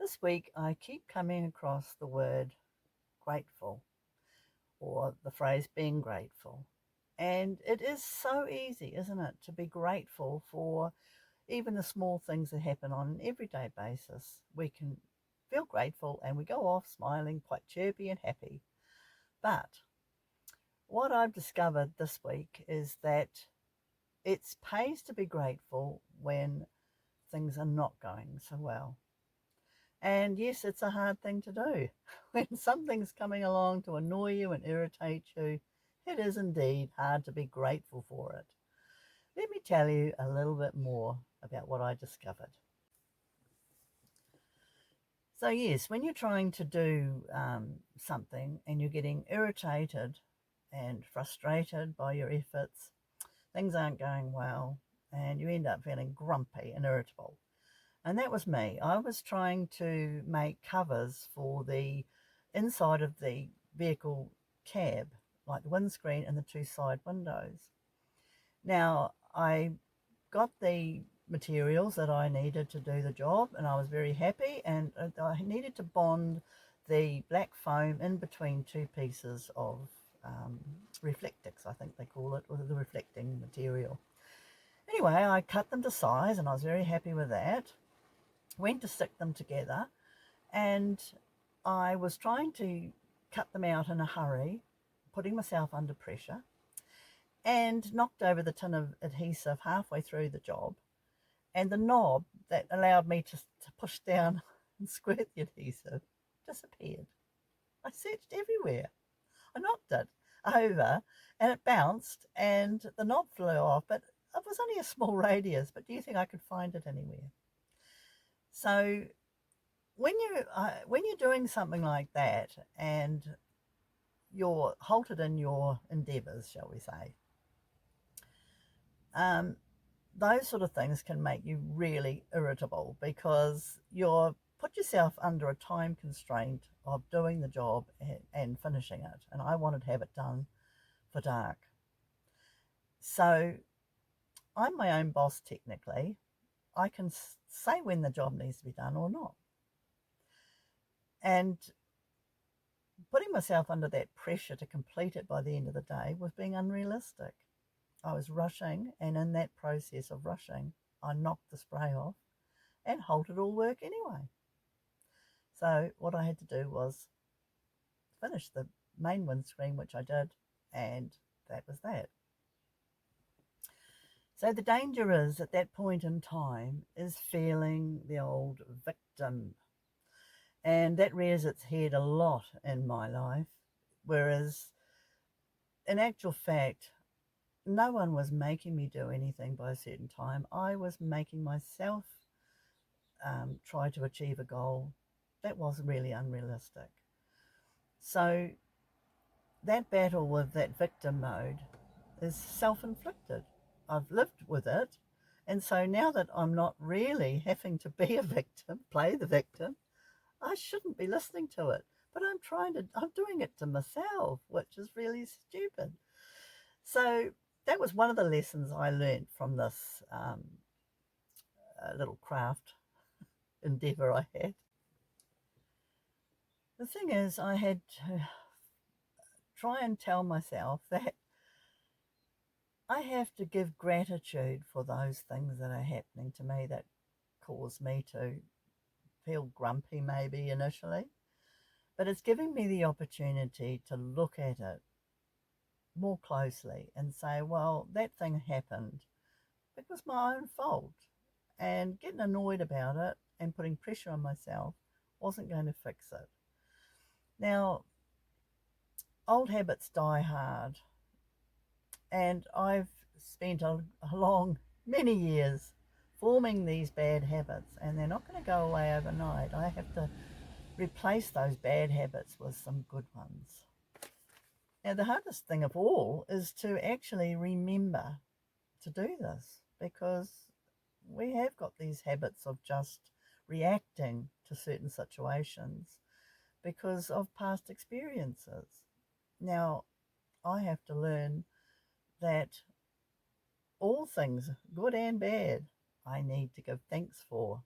This week, I keep coming across the word grateful or the phrase being grateful. And it is so easy, isn't it, to be grateful for even the small things that happen on an everyday basis. We can feel grateful and we go off smiling, quite chirpy and happy. But what I've discovered this week is that it pays to be grateful when things are not going so well. And yes, it's a hard thing to do. When something's coming along to annoy you and irritate you, it is indeed hard to be grateful for it. Let me tell you a little bit more about what I discovered. So yes, when you're trying to do something and you're getting irritated and frustrated by your efforts, things aren't going well, and you end up feeling grumpy and irritable. And that was me. I was trying to make covers for the inside of the vehicle cab, like the windscreen and the two side windows. Now, I got the materials that I needed to do the job, and I was very happy, and I needed to bond the black foam in between two pieces of Reflectix, I think they call it, or the reflecting material. Anyway, I cut them to size, and I was very happy with that. Went to stick them together, and I was trying to cut them out in a hurry, putting myself under pressure, and knocked over the tin of adhesive halfway through the job, and the knob that allowed me to push down and squirt the adhesive disappeared. I searched everywhere. I knocked it over and it bounced and the knob flew off, but it was only a small radius. But do you think I could find it anywhere? So when you're doing something like that and you're halted in your endeavours, shall we say, those sort of things can make you really irritable because you're put yourself under a time constraint of doing the job and finishing it. And I wanted to have it done for dark. So I'm my own boss technically. I can say when the job needs to be done or not. And putting myself under that pressure to complete it by the end of the day was being unrealistic. I was rushing, and in that process of rushing, I knocked the spray off and halted all work anyway. So what I had to do was finish the main windscreen, which I did, and that was that. So the danger is at that point in time is feeling the old victim. And that rears its head a lot in my life, whereas in actual fact, no one was making me do anything by a certain time. I was making myself try to achieve a goal that was really unrealistic. So that battle with that victim mode is self-inflicted. I've lived with it. And so now that I'm not really having to be a victim, play the victim, I shouldn't be listening to it. But I'm doing it to myself, which is really stupid. So that was one of the lessons I learned from this little craft endeavour I had. The thing is, I had to try and tell myself that I have to give gratitude for those things that are happening to me that cause me to feel grumpy maybe initially, but it's giving me the opportunity to look at it more closely and say, well, that thing happened. It was my own fault. And getting annoyed about it and putting pressure on myself wasn't going to fix it. Now, old habits die hard. And I've spent many years forming these bad habits, and they're not going to go away overnight. I have to replace those bad habits with some good ones. Now, the hardest thing of all is to actually remember to do this, because we have got these habits of just reacting to certain situations because of past experiences. Now, I have to learn that all things, good and bad, I need to give thanks for.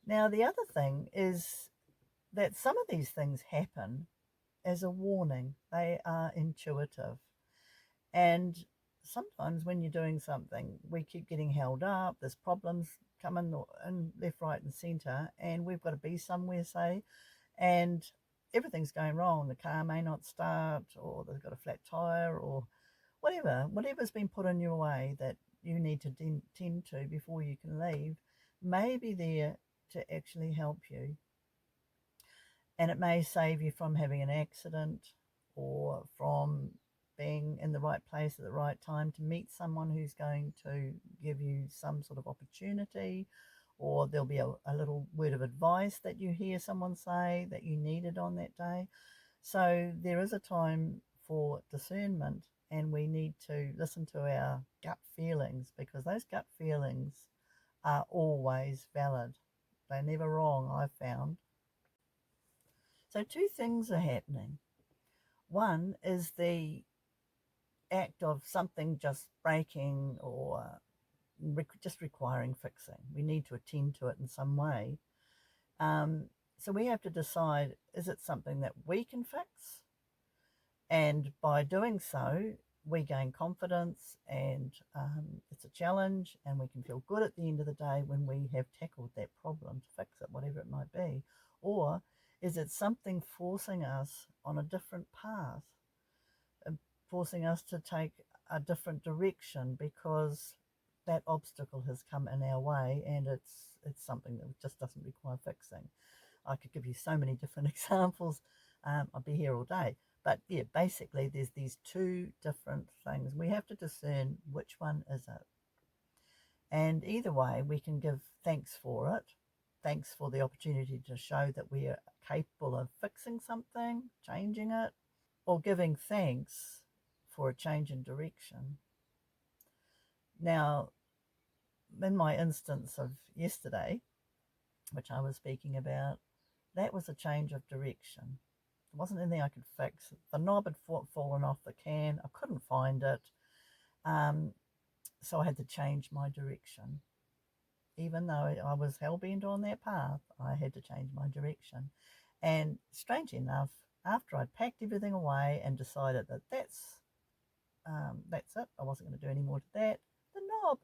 Now, the other thing is that some of these things happen as a warning. They are intuitive. And sometimes when you're doing something, we keep getting held up, there's problems coming in left, right, and centre, and we've got to be somewhere, say, and everything's going wrong. The car may not start, or they've got a flat tyre, or whatever's been put in your way that you need to tend to before you can leave may be there to actually help you. And it may save you from having an accident or from being in the right place at the right time to meet someone who's going to give you some sort of opportunity, or there'll be a little word of advice that you hear someone say that you needed on that day. So there is a time for discernment, and we need to listen to our gut feelings, because those gut feelings are always valid. They're never wrong, I've found. So two things are happening. One is the act of something just breaking or just requiring fixing. We need to attend to it in some way. So we have to decide, is it something that we can fix? And by doing so, we gain confidence, and it's a challenge, and we can feel good at the end of the day when we have tackled that problem to fix it, whatever it might be. Or is it something forcing us on a different path, forcing us to take a different direction because that obstacle has come in our way, and it's something that just doesn't require fixing. I could give you so many different examples. I'll be here all day. But yeah, basically there's these two different things. We have to discern which one is it. And either way, we can give thanks for it. Thanks for the opportunity to show that we are capable of fixing something, changing it, or giving thanks for a change in direction. Now, in my instance of yesterday, which I was speaking about, that was a change of direction. There wasn't anything I could fix. The knob had fallen off the can. I couldn't find it. So I had to change my direction. Even though I was hell-bent on that path, I had to change my direction. And strangely enough, after I'd packed everything away and decided that that's it, I wasn't going to do any more to that, the knob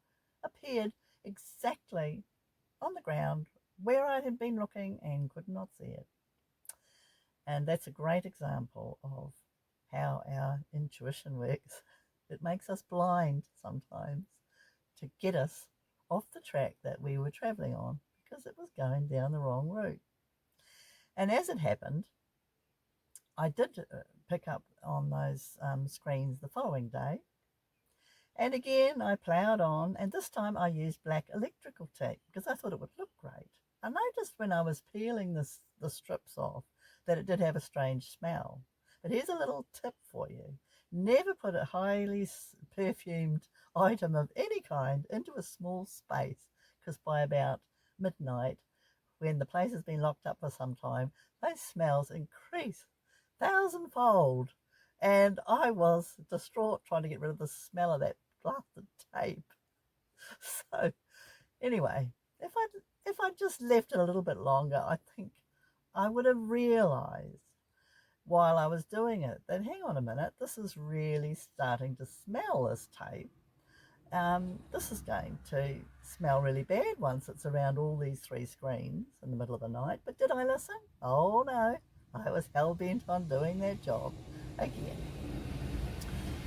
appeared exactly on the ground where I had been looking and could not see it. And that's a great example of how our intuition works. It makes us blind sometimes to get us off the track that we were travelling on, because it was going down the wrong route. And as it happened, I did pick up on those screens the following day. And again, I ploughed on, and this time I used black electrical tape because I thought it would look great. I noticed when I was peeling the strips off that it did have a strange smell. But here's a little tip for you. Never put a highly perfumed item of any kind into a small space, because by about midnight, when the place has been locked up for some time, those smells increase thousandfold. And I was distraught trying to get rid of the smell of that blasted tape. So anyway, if I just left it a little bit longer, I think I would have realised while I was doing it that, hang on a minute, this is really starting to smell, this tape. This is going to smell really bad once it's around all these three screens in the middle of the night. But did I listen? Oh no, I was hell-bent on doing that job again.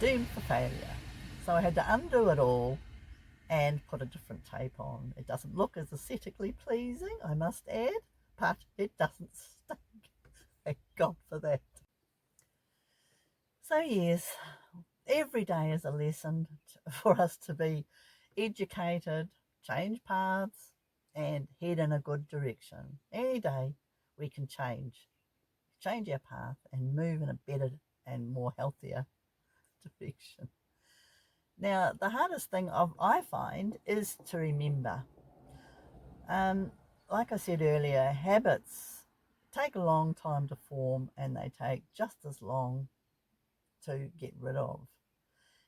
Doomed for failure. So I had to undo it all and put a different tape on. It doesn't look as aesthetically pleasing, I must add, but it doesn't stink. Thank God for that. So yes, every day is a lesson for us to be educated, change paths, and head in a good direction. Any day we can change our path and move in a better and more healthier direction. Now, the hardest thing I find is to remember. Like I said earlier, habits take a long time to form, and they take just as long to get rid of.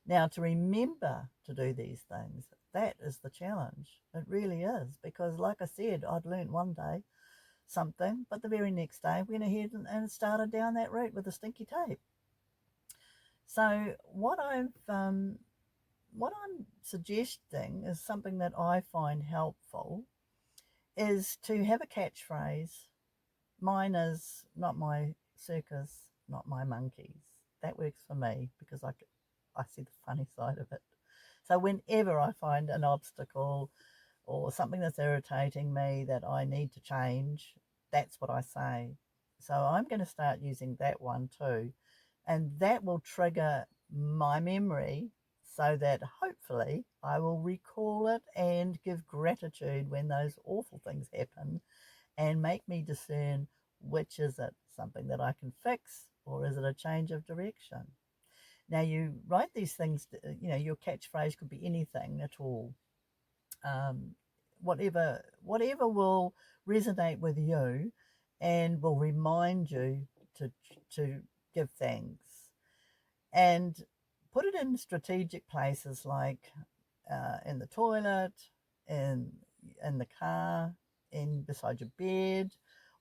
Now, to remember to do these things, that is the challenge. It really is, because like I said, I'd learnt one day something, but the very next day went ahead and started down that route with the stinky tape. So what I'm suggesting is something that I find helpful, is to have a catchphrase. Mine is not my circus, not my monkeys. That works for me because I see the funny side of it. So whenever I find an obstacle or something that's irritating me that I need to change, that's what I say. So I'm going to start using that one too. And that will trigger my memory so that hopefully I will recall it and give gratitude when those awful things happen, and make me discern which is it, something that I can fix, or is it a change of direction. Now you write these things, your catchphrase could be anything at all. um, whatever will resonate with you and will remind you to to give thanks, and put it in strategic places like in the toilet, in the car, in beside your bed,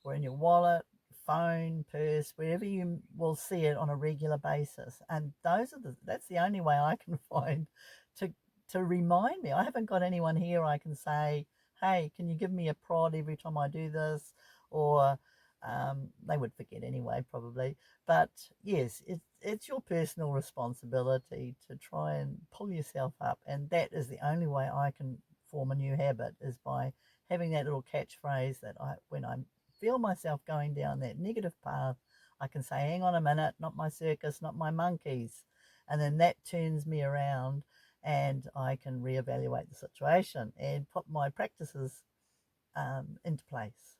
or in your wallet, phone, purse, wherever you will see it on a regular basis. And that's the only way I can find to remind me. I haven't got anyone here I can say, hey, can you give me a prod every time I do this? Or they would forget anyway, probably. But yes, it's your personal responsibility to try and pull yourself up, and that is the only way I can form a new habit, is by having that little catchphrase that when I feel myself going down that negative path, I can say, hang on a minute, not my circus, not my monkeys. And then that turns me around, and I can reevaluate the situation and put my practices into place.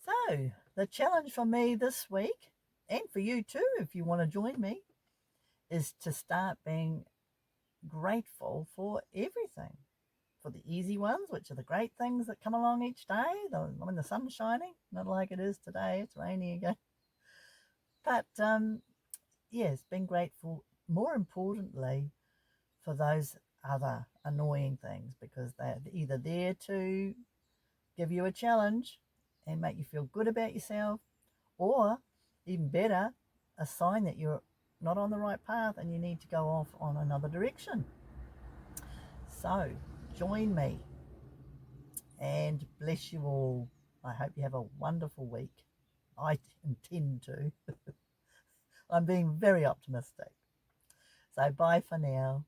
So, the challenge for me this week, and for you too, if you want to join me, is to start being grateful for everything. For the easy ones, which are the great things that come along each day, when the sun's shining, not like it is today, it's raining again. But yes, being grateful, more importantly, for those other annoying things, because they're either there to give you a challenge and make you feel good about yourself, or even better, a sign that you're not on the right path and you need to go off on another direction. So join me, and bless you all. I hope you have a wonderful week. I intend to. I'm being very optimistic. So bye for now.